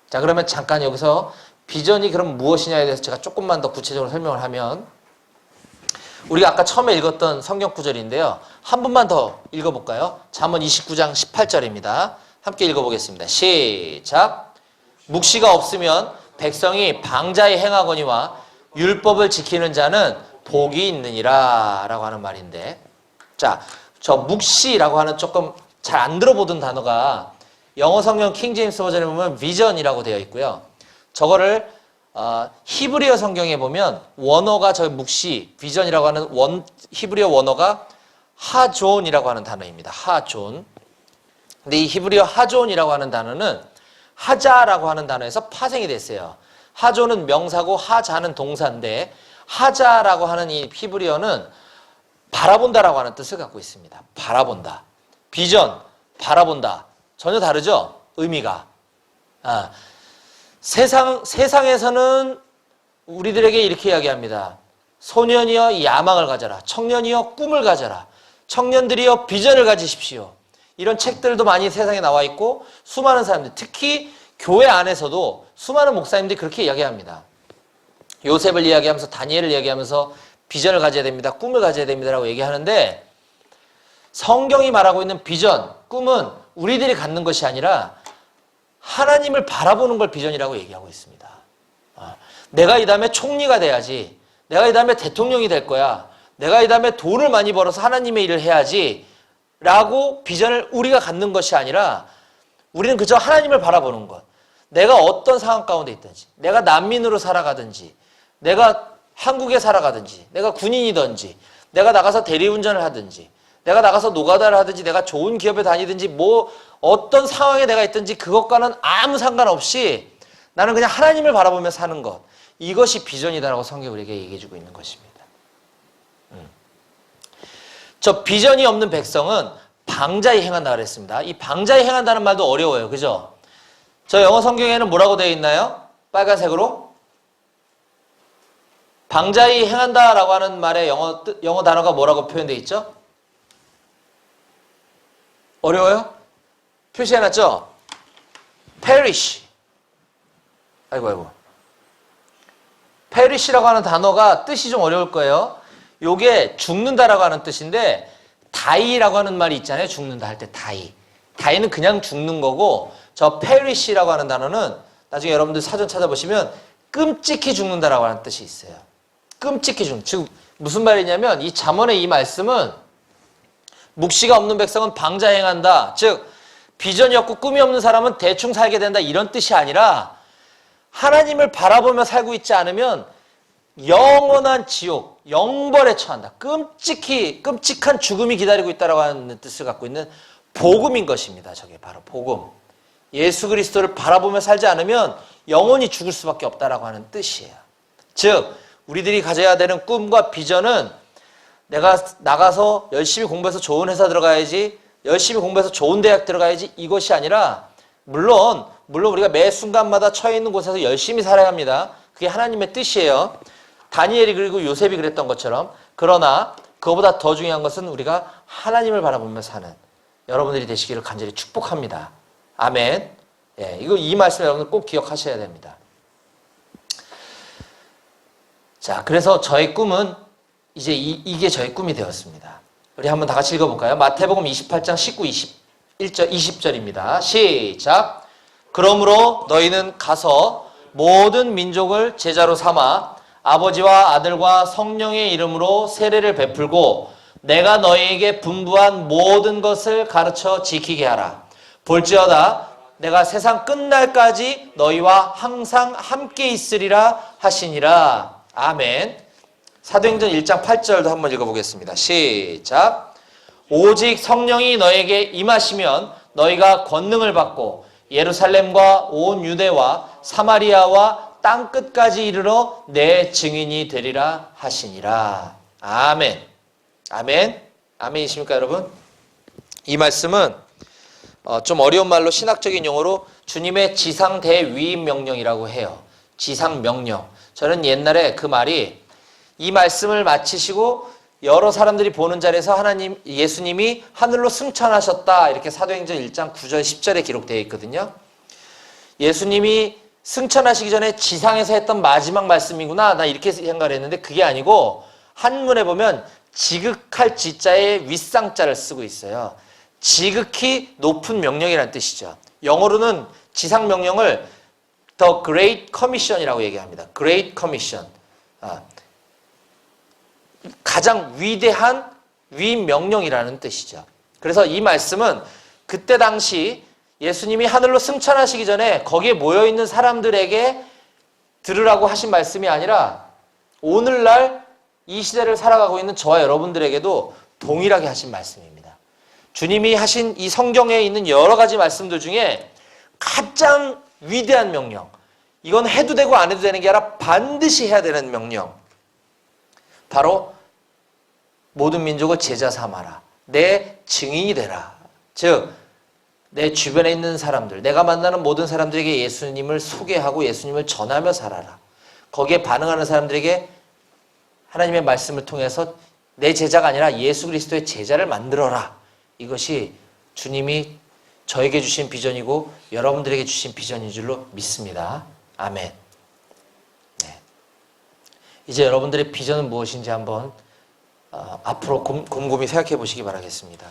자, 그러면 잠깐 여기서 비전이 그럼 무엇이냐에 대해서 제가 조금만 더 구체적으로 설명을 하면 우리가 아까 처음에 읽었던 성경 구절인데요. 한 번만 더 읽어볼까요? 잠언 29장 18절입니다. 함께 읽어보겠습니다. 시작. 묵시가 없으면 백성이 방자히 행하거니와 율법을 지키는 자는 복이 있느니라 라고 하는 말인데 자, 저 묵시라고 하는 조금 잘 안 들어보던 단어가 영어 성경 킹제임스 버전에 보면 비전이라고 되어 있고요. 저거를 히브리어 성경에 보면 원어가 저 묵시, 비전이라고 하는 히브리어 원어가 하존이라고 하는 단어입니다. 하존. 근데 이 히브리어 하존이라고 하는 단어는 하자라고 하는 단어에서 파생이 됐어요. 하존은 명사고 하자는 동사인데 하자라고 하는 이 히브리어는 바라본다라고 하는 뜻을 갖고 있습니다. 바라본다. 비전, 바라본다. 전혀 다르죠? 의미가. 세상에서는 우리들에게 이렇게 이야기합니다. 소년이여 야망을 가져라. 청년이여 꿈을 가져라. 청년들이여 비전을 가지십시오. 이런 책들도 많이 세상에 나와 있고 수많은 사람들, 특히 교회 안에서도 수많은 목사님들이 그렇게 이야기합니다. 요셉을 이야기하면서 다니엘을 이야기하면서 비전을 가져야 됩니다. 꿈을 가져야 됩니다라고 얘기하는데 성경이 말하고 있는 비전, 꿈은 우리들이 갖는 것이 아니라 하나님을 바라보는 걸 비전이라고 얘기하고 있습니다. 내가 이 다음에 총리가 돼야지. 내가 이 다음에 대통령이 될 거야. 내가 이 다음에 돈을 많이 벌어서 하나님의 일을 해야지. 라고 비전을 우리가 갖는 것이 아니라 우리는 그저 하나님을 바라보는 것. 내가 어떤 상황 가운데 있든지, 내가 난민으로 살아가든지, 내가 한국에 살아가든지, 내가 군인이든지, 내가 나가서 대리운전을 하든지, 내가 나가서 노가다를 하든지, 내가 좋은 기업에 다니든지, 어떤 상황에 내가 있든지 그것과는 아무 상관없이 나는 그냥 하나님을 바라보며 사는 것. 이것이 비전이다라고 성경이 우리에게 얘기해주고 있는 것입니다. 저 비전이 없는 백성은 방자히 행한다 그랬습니다. 이 방자히 행한다는 말도 어려워요. 그죠? 저 영어 성경에는 뭐라고 되어 있나요? 빨간색으로? 방자히 행한다라고 하는 말의 영어 단어가 뭐라고 표현되어 있죠? 어려워요? 표시해놨죠? perish. 아이고. perish라고 하는 단어가 뜻이 좀 어려울 거예요. 요게 죽는다라고 하는 뜻인데 die라고 하는 말이 있잖아요. 죽는다 할 때 die. die는 그냥 죽는 거고 저 perish라고 하는 단어는 나중에 여러분들 사전 찾아보시면 끔찍히 죽는다라고 하는 뜻이 있어요. 끔찍히 죽는. 즉 무슨 말이냐면 이 잠언의 이 말씀은 묵시가 없는 백성은 방자행한다. 즉 비전이 없고 꿈이 없는 사람은 대충 살게 된다. 이런 뜻이 아니라 하나님을 바라보며 살고 있지 않으면 영원한 지옥, 영벌에 처한다. 끔찍한 죽음이 기다리고 있다라고 하는 뜻을 갖고 있는 복음인 것입니다. 저게 바로 복음. 예수 그리스도를 바라보며 살지 않으면 영원히 죽을 수밖에 없다라고 하는 뜻이에요. 즉 우리들이 가져야 되는 꿈과 비전은 내가 나가서 열심히 공부해서 좋은 회사 들어가야지, 열심히 공부해서 좋은 대학 들어가야지 이것이 아니라 물론 우리가 매 순간마다 처해 있는 곳에서 열심히 살아야 합니다. 그게 하나님의 뜻이에요. 다니엘이 그리고 요셉이 그랬던 것처럼. 그러나 그거보다 더 중요한 것은 우리가 하나님을 바라보며 사는 여러분들이 되시기를 간절히 축복합니다. 아멘. 예, 이 말씀 여러분들 꼭 기억하셔야 됩니다. 자, 그래서 저의 꿈은 이제 이게 저의 꿈이 되었습니다. 우리 한번 다 같이 읽어볼까요? 마태복음 28장 19, 20절입니다. 시작. 그러므로 너희는 가서 모든 민족을 제자로 삼아 아버지와 아들과 성령의 이름으로 세례를 베풀고 내가 너희에게 분부한 모든 것을 가르쳐 지키게 하라. 볼지어다 내가 세상 끝날까지 너희와 항상 함께 있으리라 하시니라. 아멘. 사도행전 1장 8절도 한번 읽어보겠습니다. 시작. 오직 성령이 너에게 임하시면 너희가 권능을 받고 예루살렘과 온 유대와 사마리아와 땅끝까지 이르러 내 증인이 되리라 하시니라. 아멘. 아멘. 아멘이십니까 여러분? 이 말씀은 좀 어려운 말로 신학적인 용어로 주님의 지상대위임 명령이라고 해요. 지상명령. 저는 옛날에 그 말이 이 말씀을 마치시고 여러 사람들이 보는 자리에서 예수님이 하늘로 승천하셨다. 이렇게 사도행전 1장 9절 10절에 기록되어 있거든요. 예수님이 승천하시기 전에 지상에서 했던 마지막 말씀이구나. 나 이렇게 생각을 했는데 그게 아니고 한문에 보면 지극할 지자에 윗상자를 쓰고 있어요. 지극히 높은 명령이라는 뜻이죠. 영어로는 지상 명령을 The Great Commission이라고 얘기합니다. Great Commission. 가장 위대한 위명령이라는 뜻이죠. 그래서 이 말씀은 그때 당시 예수님이 하늘로 승천하시기 전에 거기에 모여있는 사람들에게 들으라고 하신 말씀이 아니라 오늘날 이 시대를 살아가고 있는 저와 여러분들에게도 동일하게 하신 말씀입니다. 주님이 하신 이 성경에 있는 여러 가지 말씀들 중에 가장 위대한 명령, 이건 해도 되고 안 해도 되는 게 아니라 반드시 해야 되는 명령, 바로 모든 민족을 제자 삼아라. 내 증인이 되라. 즉 내 주변에 있는 사람들, 내가 만나는 모든 사람들에게 예수님을 소개하고 예수님을 전하며 살아라. 거기에 반응하는 사람들에게 하나님의 말씀을 통해서 내 제자가 아니라 예수 그리스도의 제자를 만들어라. 이것이 주님이 저에게 주신 비전이고 여러분들에게 주신 비전인 줄로 믿습니다. 아멘. 네. 이제 여러분들의 비전은 무엇인지 한번 앞으로 곰곰이 생각해 보시기 바라겠습니다.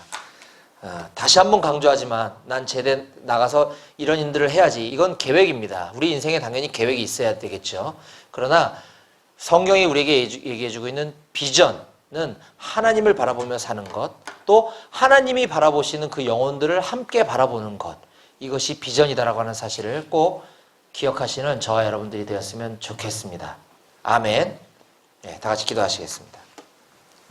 다시 한번 강조하지만 난 제대 나가서 이런 일들을 해야지. 이건 계획입니다. 우리 인생에 당연히 계획이 있어야 되겠죠. 그러나 성경이 우리에게 얘기해주고 있는 비전은 하나님을 바라보며 사는 것, 또 하나님이 바라보시는 그 영혼들을 함께 바라보는 것, 이것이 비전이다라고 하는 사실을 꼭 기억하시는 저와 여러분들이 되었으면 좋겠습니다. 아멘. 네, 다 같이 기도하시겠습니다.